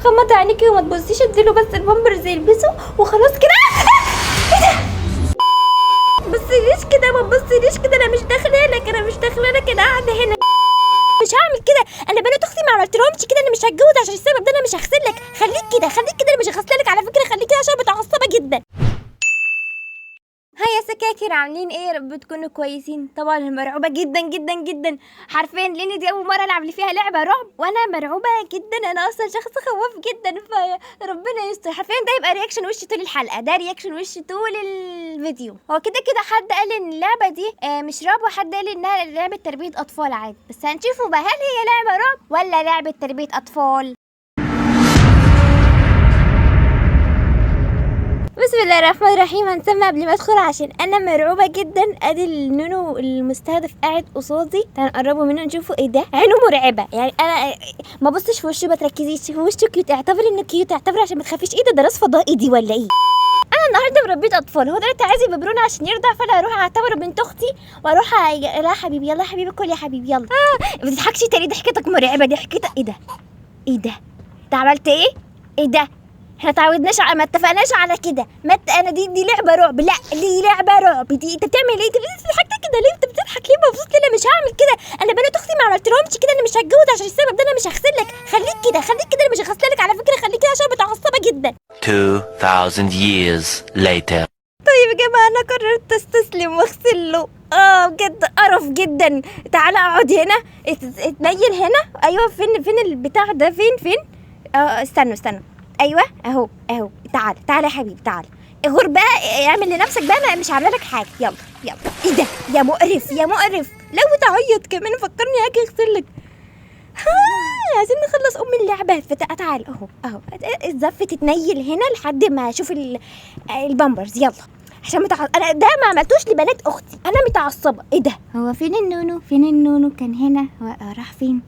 غمضي عينيكي وما تبصيش، اديله بس البامبرز يلبسه وخلاص كده. ايه ده؟ بصيليش كده، ما تبصيليش كده، انا مش داخله لك، انا مش داخله لك، انا قاعده هنا. مش هعمل كده، انا بنات اختي ما عملتلهمش كده، انا مش هتجوز عشان السبب ده، انا مش هغسل لك. خليك كده خليك كده، انا مش هغسل لك على فكره، خليك كده عشان متعصبه جدا. هيا سكاكر، عاملين ايه؟ يا رب تكونوا كويسين. طبعا مرعوبه جدا جدا جدا حرفيا، لان دي اول مره العب لي فيها لعبه رعب، وانا مرعوبه جدا، انا اصلا شخص خواف جدا، فربنا يستر. حرفيا ده يبقى رياكشن وشي طول الحلقه، ده رياكشن وشي طول الفيديو. هو كده كده حد قال ان اللعبه دي مش رعب، وحد قال انها لعبه تربيه اطفال عادي، بس هنشوفوا بقى هل هي لعبه رعب ولا لعبه تربيه اطفال. بسم الله الرحمن الرحيم. هنسمع قبل ما ادخل عشان انا مرعوبه جدا. ادي النونو المستهدف قاعد قصادي، تعالوا نقربوا منه نشوفه. ايه ده؟ عينه مرعبه يعني، انا ما بصش في وشه، ما تركزيش في وشه. كيوت، اعتبري انه كيوت، اعتبري عشان ما تخافيش. ايه ده؟ راس فضائي دي ولا ايه؟ انا النهارده مربيه اطفال، هو دلوقتي عايز يببروني عشان يرضع، فانا اروح اعتبره بنت اختي واروح لا حبيبي، يلا حبيبي كل يا حبيبي يلا. ما تضحكش تاني، ضحكتك مرعبه، ضحكتك. ايه ده؟ ايه ده؟ انت عملت ايه؟ ايه ده؟ احنا تعودناش ما اتفقناش على كده. انا دي لعبه رعب، لا دي لعبه رعب. دي انت بتعمل ايه؟ انت بتضحك كده ليه؟ انت بتضحك ليه؟ مبسوط ليه؟ مش هعمل كده، انا بنات اختي ما عملتلهمش كده، انا مش هتجوز عشان السبب ده، انا مش هغسل لك. خليك كده خليك كده، انا مش هغسل لك على فكره، خليك كده عشان متعصبه جدا. 2000 years later. طيب يا جماعه، انا قررت استسلم واغسل له. بجد قرف جدا. تعالى اقعد هنا، اتنيل هنا. ايوه، فين البتاع ده؟ فين استنوا. ايوه اهو. تعالى يا حبيبي، تعالى. غور بقى، اعمل لنفسك بقى، انا مش عامله لك حاجه. يلا. ايه ده؟ يا مقرف لو تعيط كمان فكرني اجي اغسل لك. عايزين نخلص اللعبه. تعالى اهو الزفه تتنيل هنا لحد ما اشوف البامبرز. يلا عشان انا ده ما عملتوش لبنات اختي، انا متعصبه. ايه ده؟ هو فين النونو؟ كان هنا. راح فين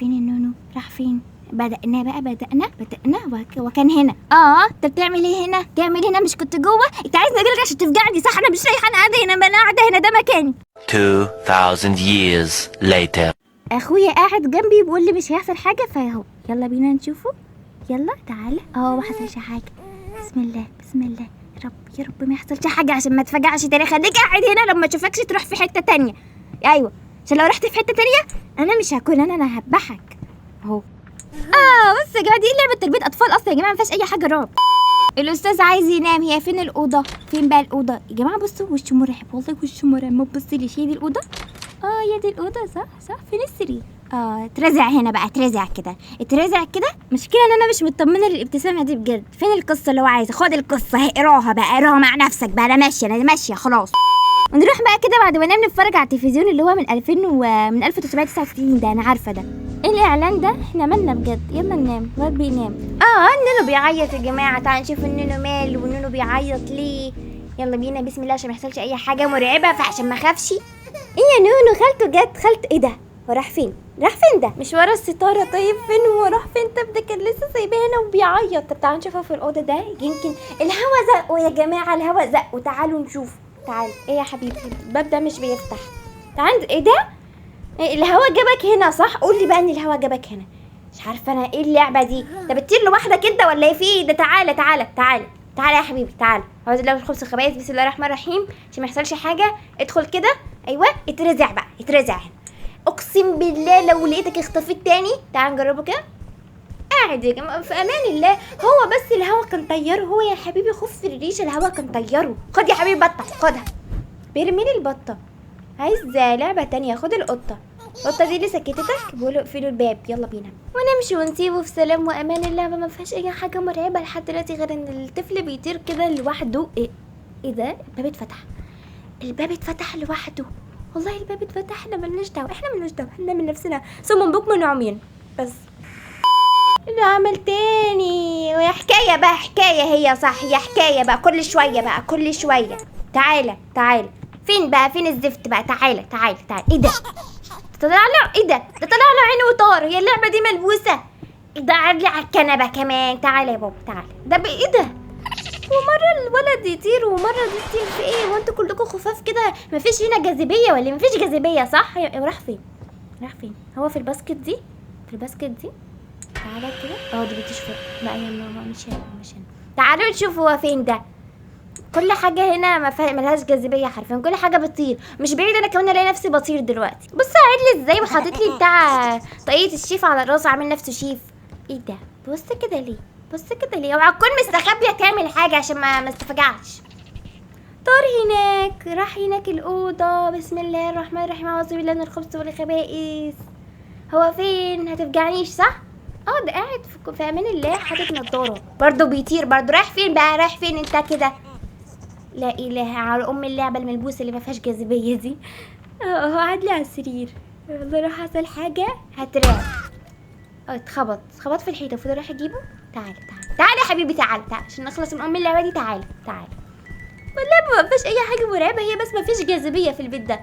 النونو؟ راح فين؟ بدأنا وكان هنا. انت بتعمل ايه هنا؟ مش كنت جوه؟ انت عايزني اجيلك عشان تفجعني صح؟ انا مش رايحه، انا قاعده هنا، انا قاعده هنا، ده مكاني. 2000 years later. اخويا قاعد جنبي بيقول لي مش هيحصل حاجه، فاهو يلا بينا نشوفه. يلا تعالى. ما حصلش حاجه. بسم الله. يا رب ما يحصلش حاجه عشان ما تفجعش تاني. خليك قاعد هنا، لما اشوفكش تروح في حته تانية. ايوه، عشان لو رحت في حته تانية انا مش هكون، انا هذبحك اهو. بس يا جماعه، دي لعبه تربيه اطفال اصلا يا جماعه، ما فيهاش اي حاجه رعب. الاستاذ عايز ينام. هي فين الاوضه؟ فين بقى الاوضه يا جماعه؟ بصوا وشه مرعب، والله وشه مرعب. ما تبصيليش. هي دي الاوضه؟ يا دي الاوضه، صح. فين السرير؟ اترزع هنا بقى، اترزع كده. مشكله ان انا مش مطمنه للابتسامه دي بجد. فين القصه اللي هو عايزها؟ خد القصه اقراها مع نفسك بقى. انا ماشيه خلاص. ونروح بقى كده بعد ما ننام نتفرج على التلفزيون اللي هو من 2000 ومن 1969 ده. انا عارفه ده ايه الاعلان ده. احنا مالنا بجد؟ يلا ننام. الواد بينام. النونو بيعيط يا جماعه. تعالوا نشوف النونو ماله، والنونو بيعيط ليه. يلا بينا، بسم الله، عشان ما يحصلش اي حاجه مرعبه، فعشان ما اخافش. ايه يا نونو؟ خالته. ايه ده؟ هو راح فين ده؟ مش ورا الستاره؟ طيب فين هو؟ راح فين؟ طب ده كان لسه سايباه هنا وبيعيط. طب تعالوا نشوفه في الاوضه ده، يمكن الهوا زقه يا جماعه، الهوا زقه. تعالوا نشوف. تعال. ايه يا حبيبي؟ الباب ده مش بيفتح. تعال. ايه ده؟ الهوا جابك هنا صح؟ قول لي بقى ان الهوا جابك هنا. مش عارفه انا ايه اللعبه دي. انت بتطير لوحدك انت ولا ايه؟ في ايه ده؟ تعالى يا حبيبي، تعالى. اعوذ بالله من الخبث والخبائث، بسم الله الرحمن الرحيم، عشان ما يحصلش حاجه. ادخل كده. ايوه، اترزع هنا. اقسم بالله لو لقيتك اختفيت تاني. تعال نجربه كده. قاعد يا جماعه في امان الله. هو بس الهوا كان طيره. هو يا حبيبي خف في الريشه، الهوا كان طيره. خد يا حبيبي بطه، خدها. بيرمي لي البطه. عايز لعبه تانية. خد القطه دي اللي سكتتك. بيقولوا اقفلوا الباب. يلا بينا ونمشي ونسيبه في سلام وامان. اللعبه ما فيهاش اي حاجه مرعبه لحد دلوقتي غير ان الطفل بيطير كده لوحده. ايه ده؟ الباب اتفتح لوحده. والله الباب اتفتح. احنا ملناش دعوه، احنا من نفسنا. صم بكم عميان. بس اللي عمل تاني ويا حكايه بقى. حكايه هي صح، هي حكايه بقى كل شويه. تعالى. فين الزفت بقى؟ تعالى. ايه ده؟ طلع له عينه وطار. هي اللعبه دي ملبوسه. ده قاعد لي على الكنبه كمان. تعالى يا بابا، تعالى. ده ايه ده؟ ومره الولد يطير ومره دي تطير. في ايه؟ هو انتوا كلكم خفاف كده؟ مفيش هنا جاذبيه ولا مفيش جاذبيه صح؟ راح فين؟ هو في الباسكت دي. تعالى كده. دي بتشفط. لا يا ماما مش هنا مش هنا. تعالوا نشوف هو فين ده. كل حاجة هنا ملهاش جاذبية حرفيا، كل حاجة بتطير. مش بعيد انا كمان الاقي نفسي بطير دلوقتي. بص قاعد لي ازاي وحاطط لي بتاع طاقية الشيف على الراس، عامل نفسه شيف. ايه ده؟ بص كده ليه؟ بص كده ليه؟ اوعى تكون مستخبية تعمل حاجة عشان ما استفجعش. طار هناك، راح هناك الأوضة. بسم الله الرحمن الرحيم. أعوذ بالله من الخبث والخبائث. هو فين؟ هتفجعنيش صح؟ ده قاعد في امان الله حاطط نضاره برضه بيطير برضه. رايح فين بقى؟ رايح فين انت كده؟ لا اله على ام اللعبه الملبوسه اللي ما فيهاش جاذبيه دي. هو قاعد لي على السرير. والله لو حصل حاجه هترعب. اتخبط في الحيطه. المفروض اروح اجيبه. تعال يا حبيبي، تعال عشان نخلص من ام اللعبه دي. تعال والله ما فيش اي حاجه مرعبه، هي بس ما فيش جاذبيه في البيت ده.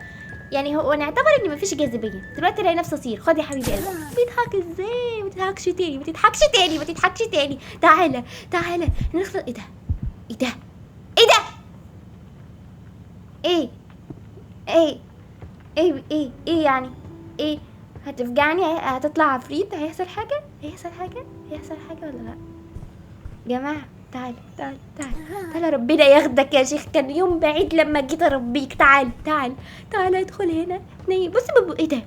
يعني هو نعتبر ان مفيش جاذبيه دلوقتي. الاقي نفسي اطير. خد يا حبيبي قلبي. بيضحك ازاي؟ ما تضحكش تاني. تعالى نخلص. ايه ده؟ ايه يعني؟ ايه هتفجعني؟ هتطلع عفريت؟ هيحصل حاجه ولا لا؟ جماعه تعال ربنا ياخدك يا شيخ. كان يوم بعيد لما جيت اربيك. تعال ادخل هنا. بص ايه ده؟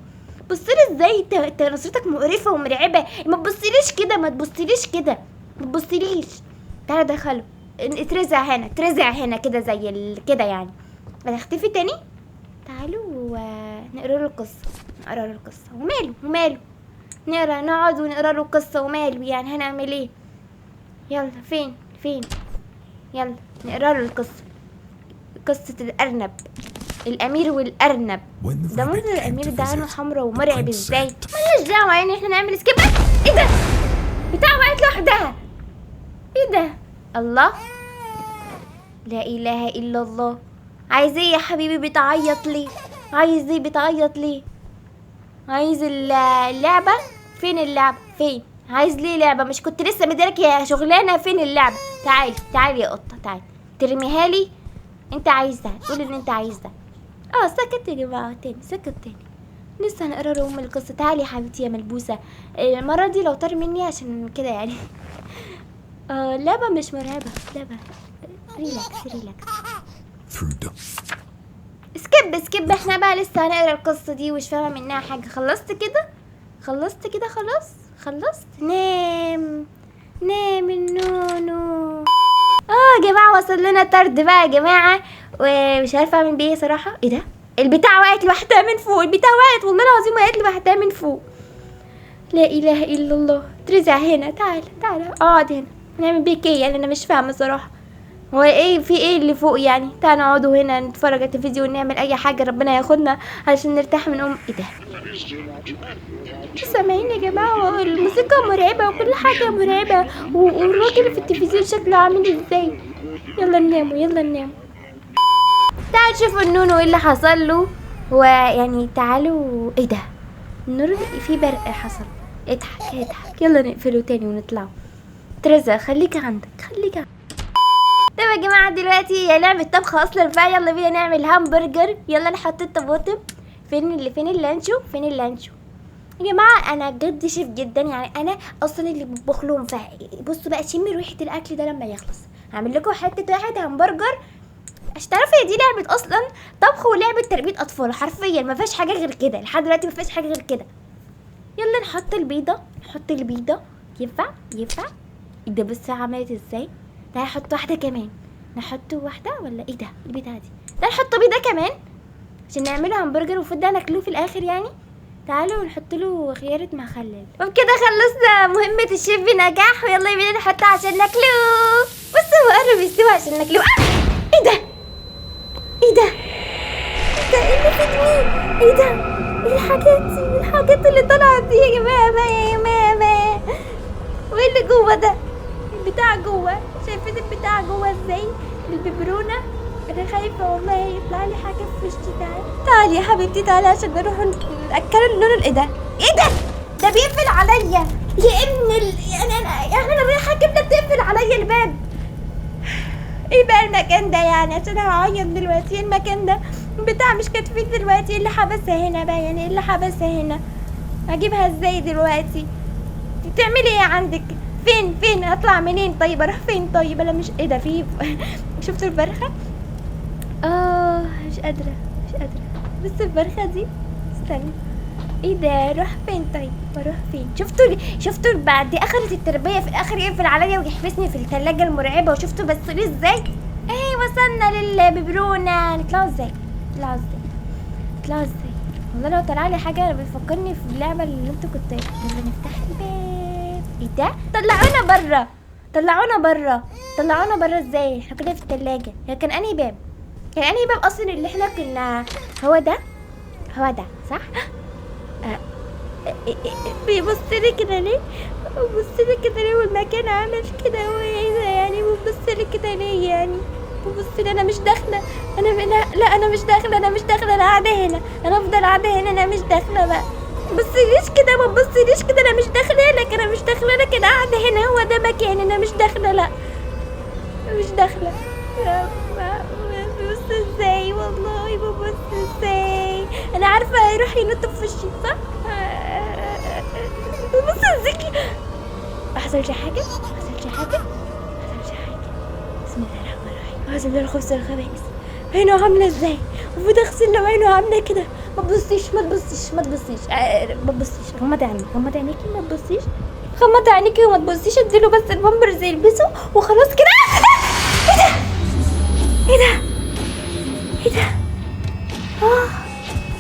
بصلي ازاي؟ انت نظرتك مقرفه ومرعبه. ما تبصليش كده. تعال دخله. اترزع هنا كده زي كده يعني. هتختفي تاني. تعالوا نقرا له القصه. وماله نقعد ونقرا له القصه وماله يعني. هنعمل ايه؟ يلا فين يلا نقرا له القصه. قصه الامير والارنب. ده منظر الامير ده عينه حمرا ومرعب ازاي. مالناش دعوه يعني. احنا نعمل سكيب. ايه ده؟ بتاع وقعت لوحدها. ايه ده؟ الله، لا اله الا الله. عايز ايه يا حبيبي؟ بتعيط ليه؟ عايز اللعبه؟ فين اللعبه؟ فين؟ عايز ليه لعبه؟ مش كنت لسه مديلك يا شغلانه؟ فين اللعبه؟ تعالي يا قطه، تعالي ترميها لي. انت عايز ده؟ قول ان انت عايز ده. سكت يا جماعه. سكت تاني. لسه هنقرا لهم القصه. تعالي يا حبيبتي يا ملبوسه. المره دي لو طار مني عشان كده يعني. لعبه مش مرعبه. لعبه ريلاكس. سكيب. احنا بقى لسه هنقرا القصه دي ومش فاهمه منها حاجه. خلصت كده خلصت. نام النونو. يا جماعه وصل لنا طرد بقى يا جماعه، ومش عارفه اعمل بيه صراحه. ايه ده؟ البتاع وقعت لوحدها من فوق. والله العظيم وقعت لوحدها من فوق. لا اله الا الله. ترزع هنا. تعال اقعد هنا. نعمل بيك ايه يعني؟ انا مش فاهمه صراحه. هو ايه في ايه اللي فوق يعني؟ تعال نقعدوا هنا نتفرج على التلفزيون، نعمل اي حاجه ربنا ياخدنا علشان نرتاح من ايه ده؟ سامعين يا جماعه؟ الموسيقى مرعبه وكل حاجه مرعبه، والراجل في التلفزيون شكله عامل ازاي. يلا نناموا. تعالوا شوفوا النونو ايه اللي حصل له. ويعني تعالوا. ايه ده؟ النور في برق حصل. اضحك. يلا نقفله تاني ونطلعوا. ترزا خليك عندك. طيب يا جماعه دلوقتي هي لعبه طبخ اصلا بقى. يلا بينا نعمل همبرجر. يلا نحط الطماطم. فين اللانشو يا جماعه؟ انا بجد شيف جدا يعني. انا اصلا اللي بطبخ لهم. بصوا بقى شمي ريحه الاكل ده لما يخلص. هعمل لكم حته واحد همبرجر عشان تعرفوا هي دي لعبه اصلا طبخ ولعبه تربيه اطفال حرفيا. ما فيهاش حاجه غير كده لحد دلوقتي. ما فيهاش حاجه غير كده. يلا نحط البيضه. ينفع ايه ده؟ بص عملت ازاي. تعالى نحط واحده كمان. نحط واحده ولا ايه ده؟ البتاعه دي. تعالى نحط بيضه كمان عشان نعمله همبرجر. المفروض ده ناكلوه في الاخر يعني. تعالوا نحط له خيارة مخلل. وبكده خلصنا مهمة الشيف بنجاح. ويلا بينا نحطه عشان ناكلوه. بصوا هو قرب يستوي عشان ناكلوه. ايه ده؟ ايه اللي في جنيه؟ ايه ده؟ ايه الحاجات اللي طلعت دي يا جماعة؟ وايه اللي جوه ده؟ البتاع جوه. شايفين البتاع جوه ازاي؟ الببرونة. انا خايفه والله يطلع لي حاجه في وشي. تعالي يا حبيبتي تعالي عشان نروح ناكل النونو. ايه ده بيقفل عليا يا ابن انا رايحه اجيب لك تقفل عليا الباب. ايه بقى المكان ده يعني؟ عشان هعيط دلوقتي. ايه المكان ده؟ بتاع مش كاتفين دلوقتي. ايه اللي حبسها هنا بقى يعني؟ اجيبها ازاي دلوقتي؟ بتعملي ايه عندك؟ فين اطلع منين؟ طيب اروح فين؟ طيب انا مش ايه ده في شفتوا الفرخه؟ مش قادره بس الفرخه دي استنى، ايه ده؟ اروح فين؟ طيب اروح فين؟ شفتوا بعد اخرة التربيه في الاخر يقفل عليا ويحبسني في الثلاجه المرعبه، وشفتوا بس ليه ازاي؟ ايه وصلنا للببرونه. نطلعوا ازاي؟ والله لو طلع لي حاجه بيفكرني في اللعبه اللي انتوا كنتوا نفتح الباب. ايه ده؟ طلعونا بره ازاي؟ احنا كنا في الثلاجه. كان انهي باب اصلا اللي احنا كنا؟ هو ده صح؟ بيبص لي كده ليه؟ والمكان عامل كده يعني بيبص لي كده ليه يعني؟ ببص لي انا مش داخله. انا مش داخله. انا قاعده هنا. انا افضل قاعده هنا. انا مش داخله بقى. ما تبصليش كده انا مش داخله لك. انا قاعده هنا. هو ده مكاني. انا مش داخله. لا مش داخله. ببص ازاي؟ والله ببص ازاي؟ انا عارفه هيروح ينط في وشي صح؟ ببص ازاي؟ ما حصلش حاجه. بسم الله الرحمن الرحيم. اعوذ بالله الخبث والخبائث. عينه عامله ازاي؟ المفروض اغسل لو عينه عامله كده. ما تبصيش. غمضي عينيكي. ما تبصيش. غمضي عينيكي وما تبصيش. اديله بس البامبرز يلبسه وخلاص كده. ايه ده؟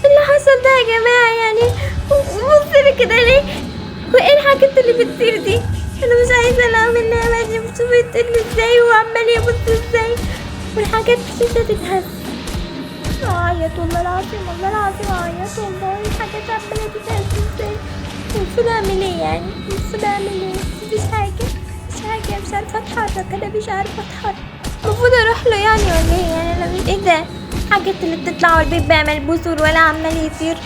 اللي حصل ده يا جماعه يعني؟ بصي كده ليه؟ وايه الحاجات اللي بتطير دي؟ انا مش عايزه اعمل اللعبه دي. بتشوفي بتطير ازاي وعمال يبص ازاي والحاجات الشتا تتهز. اعيط والله العظيم اعيط والله. الحاجات عماله تتهز ازاي؟ المفروض اعمل ايه يعني؟ مفيش حاجه. مش عارفه اتحرك. المفروض اروح له يعني ولا ايه يعني؟ انا مش ايه ده؟ حاجات اللي بتطلع والبيت بيعمل بوسور ولا عمال يطير.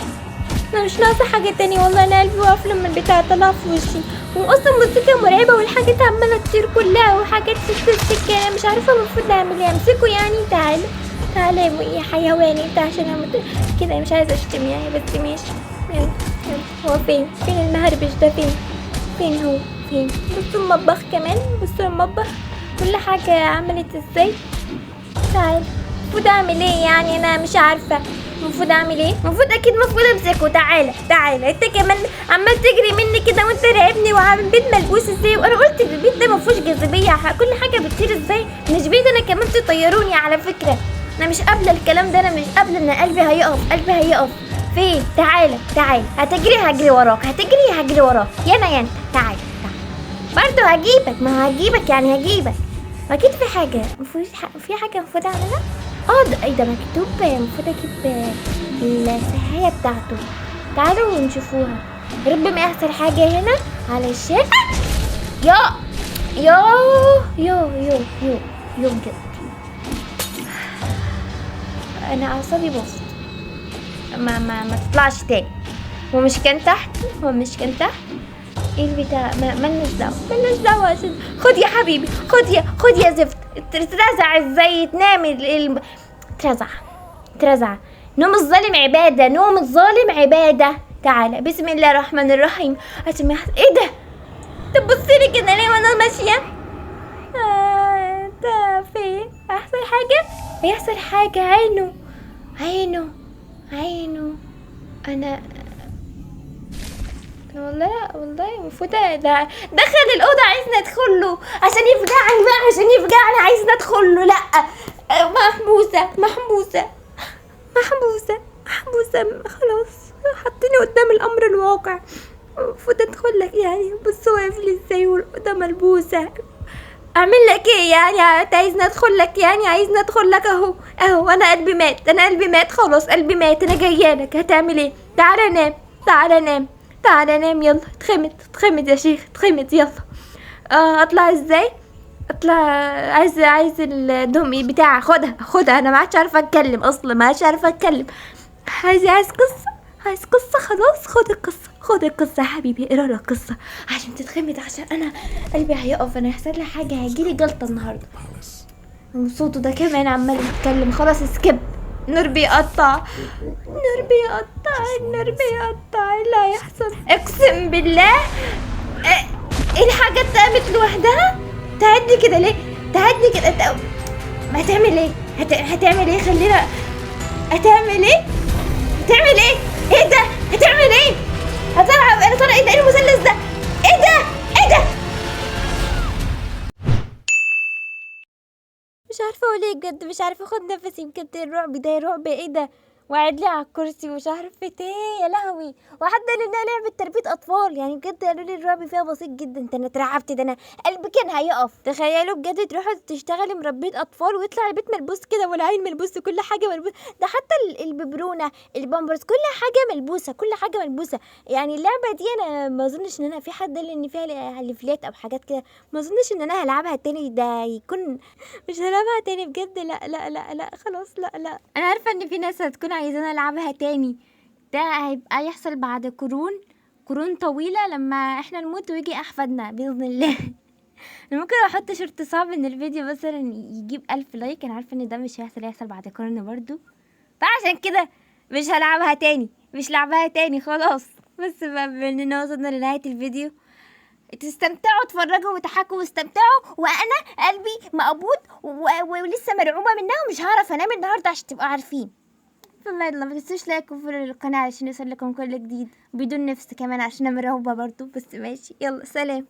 انا مش ناقصه حاجه تاني والله. انا قلبي واقف لما البتاع طلع في وشي. واصلا موسيقى مرعبه والحاجات عماله تطير كلها وحاجات تستك. انا مش عارفه المفروض اعمل ايه. امسكه يعني؟ تعالى يا حيواني انت عشان انا كده مش عايزه اشتم يعني بس ماشي. يلا. هو فين المهربش ده؟ فين هو؟ بصوا المطبخ كمان. كل حاجه عملت ازاي. تعالى. المفروض اعمل ايه يعني؟ انا مش عارفه المفروض اعمل ايه. اكيد امسكه. تعالى انت كمان عمال تجري مني كده وانت راقبني وعامل البيت ملبوس ازاي. وانا قلت البيت ده مفيهوش جاذبيه. كل حاجه بتطير ازاي؟ مش بيت انا كمان تطيروني على فكره. انا مش قابله الكلام ده. انا مش قابله ان قلبي هيقف. فين؟ تعالى. هتجري هجري وراك. يا انت. تعالى برضه هجيبك. ما هجيبك يعني اكيد في حاجه. في حاجه المفروض اعملها. ده ايه ده مكتوب؟ المفروض اجيب السهايه بتاعته. تعالوا نشوفوها. يا رب ما يحصل حاجه هنا علشان يو بجد انا اعصابي باظت. ما تطلعش تاني. هو مش كان تحت. ايه البتاع؟ ملناش دعوه. عشان خد يا حبيبي. خد يا زفت. ترزع ازاي؟ تنام ترزع. نوم الظالم عباده. تعالى. بسم الله الرحمن الرحيم. عشان ايه ده؟ تبصيلي كده ليه وانا ماشيه؟ فين؟ هيحصل حاجه. عينه. انا والله المفروض ده دخل الاوضه عايزني ادخل له عشان يفجعني. عايزني ادخل له. لا محبوسه خلاص. حطيني قدام الامر الواقع. المفروض ادخل لك يعني. بص واقف لي ازاي والاوضه ملبوسه. اعمل لك ايه يعني؟ انت عايزني ادخل لك يعني؟ اهو انا قلبي مات خلاص. انا جايه لك. هتعمل ايه؟ تعالى نام. يلا اتخمد يا شيخ. يلا. اطلع ازاي؟ عايز الدمي بتاعي. خدها. انا ما عادش عارفه اتكلم اصلا. عايز قصه خلاص. خد القصه يا حبيبي. اقرا لك قصه عشان تتخمد. عشان انا قلبي هيقف. انا هيحصل لي حاجه. هيجيلي جلطه النهارده. وصوته ده كمان عمال يتكلم. خلاص سكيب. النور بيقطع. اللي هيحصل اقسم بالله. ايه الحاجات قامت لوحدها؟ تعدي كده ليه؟ تعدي كده ما هتعمل ايه؟ هتعمل ايه؟ خلينا هتعمل ايه؟ هتعمل ايه؟ ايه ده؟ هتعمل ايه؟ هتلعب انا طالع ايه ده؟ ايه المثلث ده؟ ايه ده؟ ايه ده؟ مش عارفه اقول ايه بجد، مش عارفه اخد نفسي بجد. الرعب ده رعب ايه ده؟ وقاعد لي على الكرسي ومش عارفه ايه، يا لهوي. وحد قال انها لعبه تربيه اطفال، يعني بجد قالوا لي الرعب فيها بسيط جدا. ده انا اترعبت، ده انا قلبي كان هيقف. تخيلوا بجد تروحوا تشتغلي مربيه اطفال ويطلع البيت ملبوس كده، والعين ملبوس وكل حاجه ملبوس. ده حتى الببرونه، البامبرز، كل حاجه ملبوسه، كل حاجه ملبوسه. يعني اللعبه دي انا ما اظنش ان انا في حد قال ان فيها ليفلات او حاجات كده. ما اظنش ان انا هلعبها تاني، ده يكون مش هلعبها تاني بجد. لا لا لا لا خلاص، لا لا. انا عارفه ان في ناس هتكون عايزانا العبها تاني. ده هيبقى يحصل بعد قرون طويله، لما احنا نموت ويجي احفادنا باذن الله. انا ممكن احط شرط صعب ان الفيديو مثلا يجيب 1000 لايك. انا عارفه ان ده مش هيحصل بعد قرن برضو، فعشان كده مش هلعبها تاني، مش لعبها تاني خلاص. بس بقى بما اننا وصلنا لنهايه الفيديو، تستمتعوا، اتفرجوا وتحكوا واستمتعوا، وانا قلبي مقبوض ولسه مرعوبه منها ومش هعرف انام النهارده عشان تبقوا عارفين. فما يلا، ما تنسوش لايك وفولو للقناه عشان يوصل لكم كل جديد، بدون نفس كمان عشان انا مرعوبه برضو. بس ماشي، يلا سلام.